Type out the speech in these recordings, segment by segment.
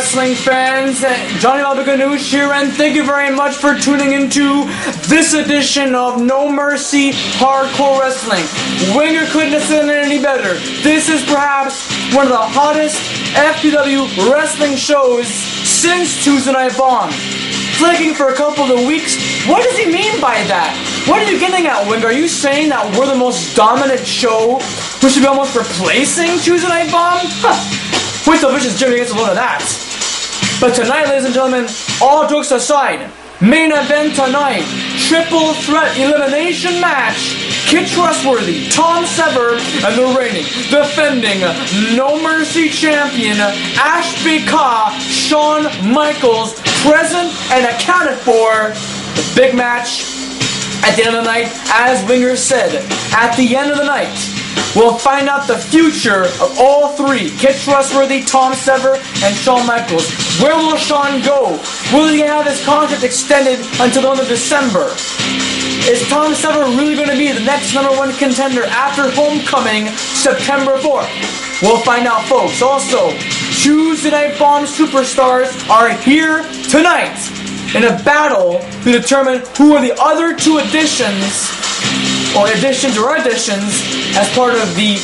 wrestling fans, Johnny Labaganoush here, and thank you very much for tuning into this edition of No Mercy Hardcore Wrestling. Winger couldn't have said it any better. This is perhaps one of the hottest FPW wrestling shows since Tuesday Night Bomb. Flaking for a couple of weeks. What does he mean by that? What are you getting at, Winger? Are you saying that we're the most dominant show? We should be almost replacing Tuesday Night Bomb? Wait till Vicious Jimmy gets a load of that. But tonight, ladies and gentlemen, all jokes aside, main event tonight, triple threat elimination match. Kid Trustworthy, Tom Sever, and the reigning, defending No Mercy champion, Ashby Ka, Shawn Michaels, present and accounted for. The big match at the end of the night, as Winger said, at the end of the night, we'll find out the future of all three, Kid Trustworthy, Tom Sever, and Shawn Michaels. Where will Shawn go? Will he have his contract extended until the end of December? Is Tom Sever really going to be the next #1 contender after Homecoming, September 4th? We'll find out, folks. Also, Tuesday Night Bomb superstars are here tonight in a battle to determine who are the other two additions as part of the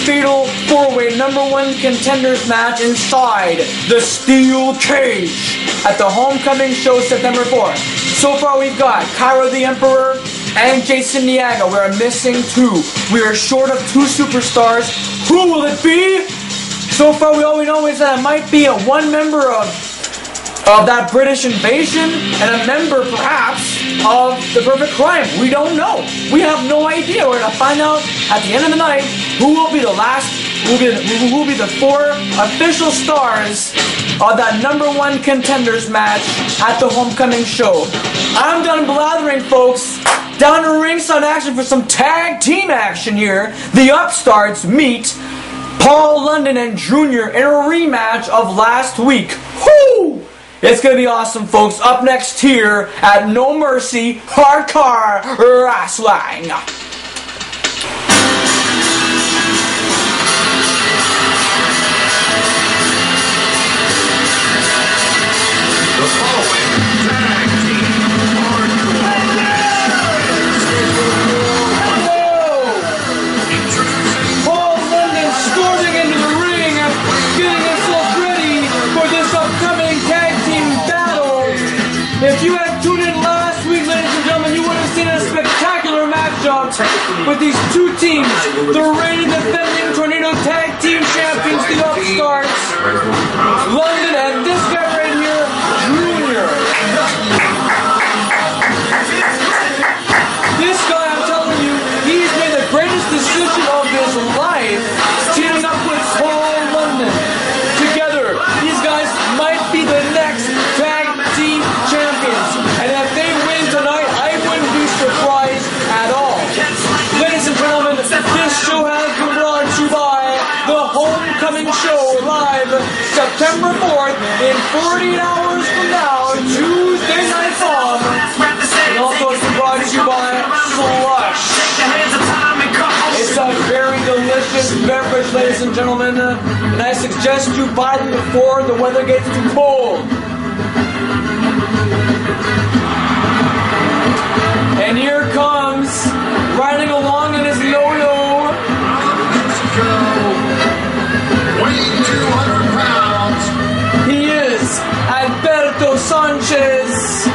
fatal 4-way #1 contenders match inside the Steel Cage at the Homecoming show September 4th. So far we've got Cairo the Emperor and Jason Niaga. We are missing two. We are short of two superstars. Who will it be? So far all we know is that it might be one member of that British invasion and a member perhaps of the Perfect Crime. We don't know. We have no idea. We're going to find out at the end of the night who will be the last, who will be the four official stars of that #1 contenders match at the Homecoming show. I'm done blathering, folks. Down to ringside action for some tag team action here. The Upstarts meet Paul London and Junior in a rematch of last week. Whoo! It's going to be awesome, folks. Up next here at No Mercy Hardcore Wrestling. The following tag team Paul London storming into the ring, getting himself ready for this upcoming tag team battle. If you had tuned in last week, ladies and gentlemen, you would have seen a spectacular matchup with these two teams, the reigning defending Tornado Tag Team Champions, the Upstarts, London, and this guy right here, Junior. This guy, I'm telling you, he's made the greatest decision of his life, teaming up with Paul London. Together, these guys might be the next tag team champions. And if they win tonight, I wouldn't be surprised at all. Ladies and gentlemen, this show has been brought to you by the Homecoming Show, live September 4th in 48 hours from now, Tuesday Night Bomb. And also it's been brought to you by Slush. It's a very delicious beverage, ladies and gentlemen, and I suggest you buy them before the weather gets too cold. And here comes, riding along in his yo-yo, weighing 200 pounds. he is Alberto Sanchez,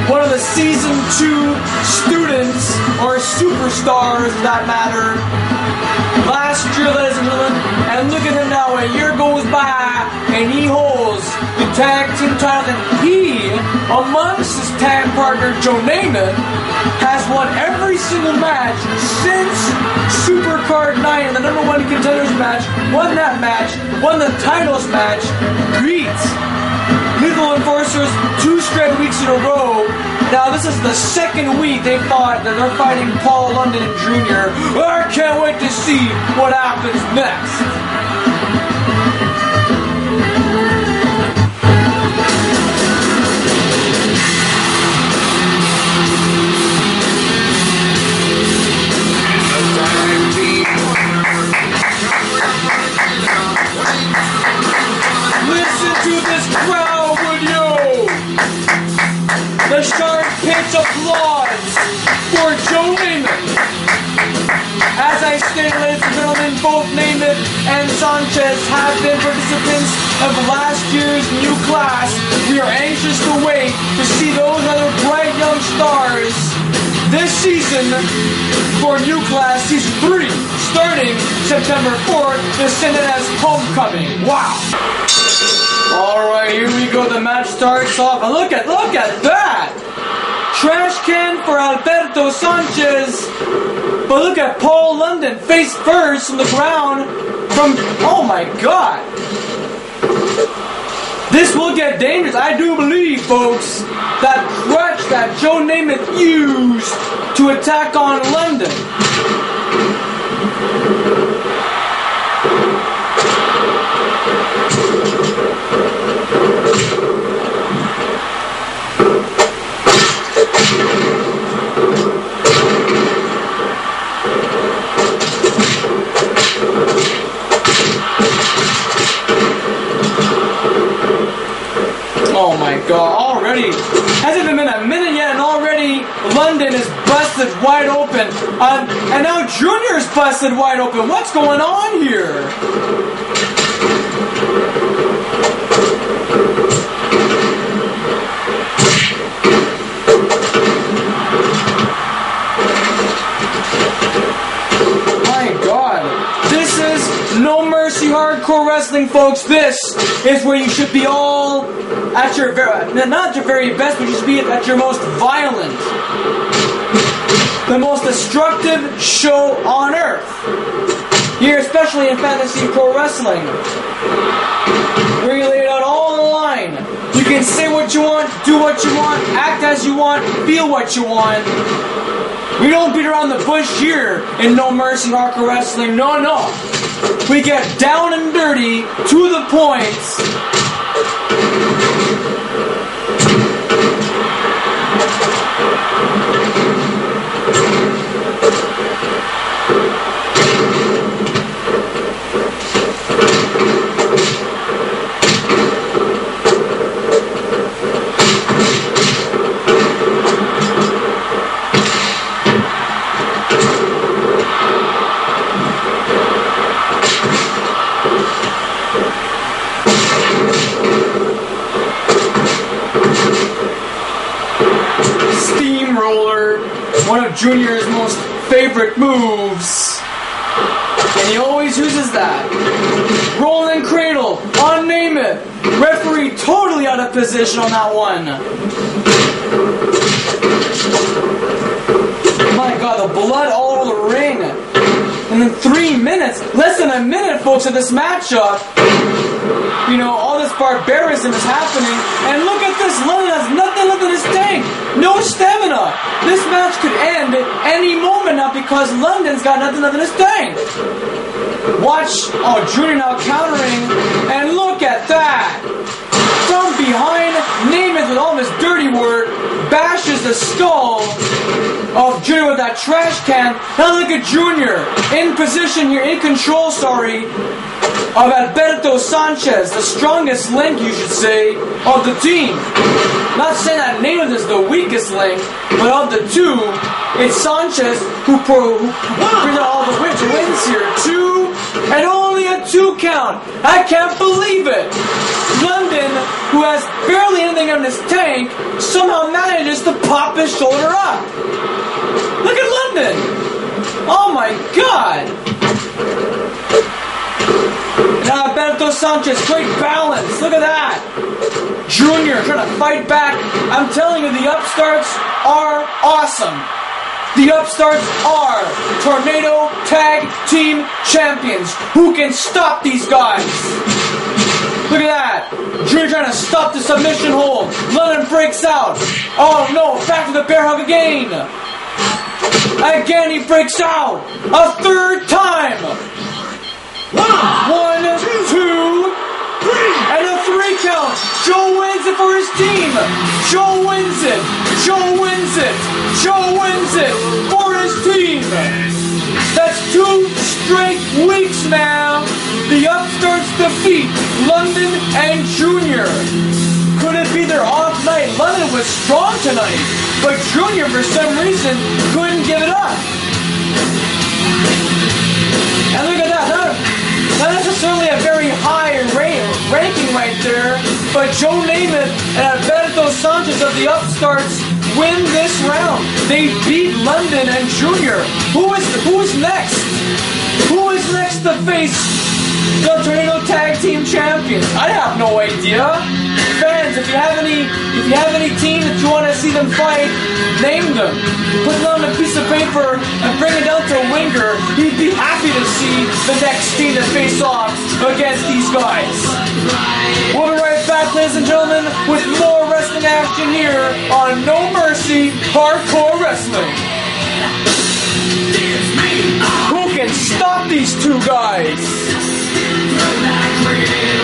one of the Season 2 students, or superstars for that matter, last year, ladies and gentlemen, and look at him now, a year goes by, and he holds the tag team title, and he, amongst his tag partner Joe Namath, has won every single match since Supercard 9, the #1 contenders match, won that match, won the titles match, beat Lethal Enforcers 2 straight weeks in a row. Now this is the second week they fought that they're fighting Paul London and Jr. I can't wait to see what happens next. Listen to this crowd would yo. The sharp pitch applause for Joe Namath. As I stated, ladies and gentlemen, both Namath and Sanchez have been participants of last year's new class. We are anxious to wait to see those other bright young stars this season for new class season 3, starting September 4th, the Senate as homecoming. Wow! Alright, here we go. The match starts off. And look at that! Trash can for Alberto Sanchez. But look at Paul London face first from the ground oh my god. This will get dangerous. I do believe, folks, that crutch that Joe Namath used to attack on London. Oh my god, already, hasn't even been a minute yet and already London is busted wide open. And now Junior's busted wide open. What's going on here? No Mercy Hardcore Wrestling, folks. This is where you should be all at your not at your very best, but you should be at your most violent, the most destructive show on earth. Here, especially in Fantasy Pro Wrestling, where you lay it out all on the line. You can say what you want, do what you want, act as you want, feel what you want. We don't beat around the bush here in No Mercy Hardcore Wrestling. No, no. We get down and dirty, to the point. Steamroller, one of Junior's most favorite moves, and he always uses that. Rolling cradle on Namath. Referee totally out of position on that one. My god, the blood all over the ring. And in 3 minutes, less than a minute, folks, of this matchup, you know, all this barbarism is happening. And look at this, London has nothing left in his tank. No stamina. This match could end at any moment now because London's got nothing left in his tank. Watch, Junior now countering, and look at that. From behind, Namath with all of his dirty work, bashes the skull of Junior with that trash can. Now look at Junior, in position here, in control, of Alberto Sanchez, the strongest link, you should say, of the team. Not saying that Namath is the weakest link, but of the two, it's Sanchez who brings out all the wins here. 2, and only a 2 count. I can't believe it. London, who has barely anything in his tank, somehow manages to pop his shoulder up. Look at London. Oh my god. Now Alberto Sanchez, great balance. Look at that. Junior trying to fight back. I'm telling you, the upstarts are awesome. The upstarts are Tornado Tag Team Champions. Who can stop these guys? Look at that. Junior trying to stop the submission hold. London breaks out. Oh no, back to the bear hug again. Again he breaks out. A 3rd time. 1, 2, 3, and a 3 count. Joe wins it for his team. Joe wins it. Joe wins it. Joe wins it for his team. That's 2 straight weeks now the Upstarts defeat London and Junior. Could it be their off night? London was strong tonight, but Junior for some reason couldn't give it up. And look at that, not necessarily a very high ranking right there, but Joe Namath and Alberto Sanchez of the Upstarts win this round. They beat London and Junior. Who's next? Who is next to face the Tornado Tag Team Champions? I have no idea. Fans, if you have any team that you want to see them fight, name them. Put it on a piece of paper and bring it down to Winger. He'd be happy to see the next team to face off against these guys. We'll be right back, ladies and gentlemen, with more wrestling action here on No Mercy Hardcore Wrestling. Who can stop these two guys?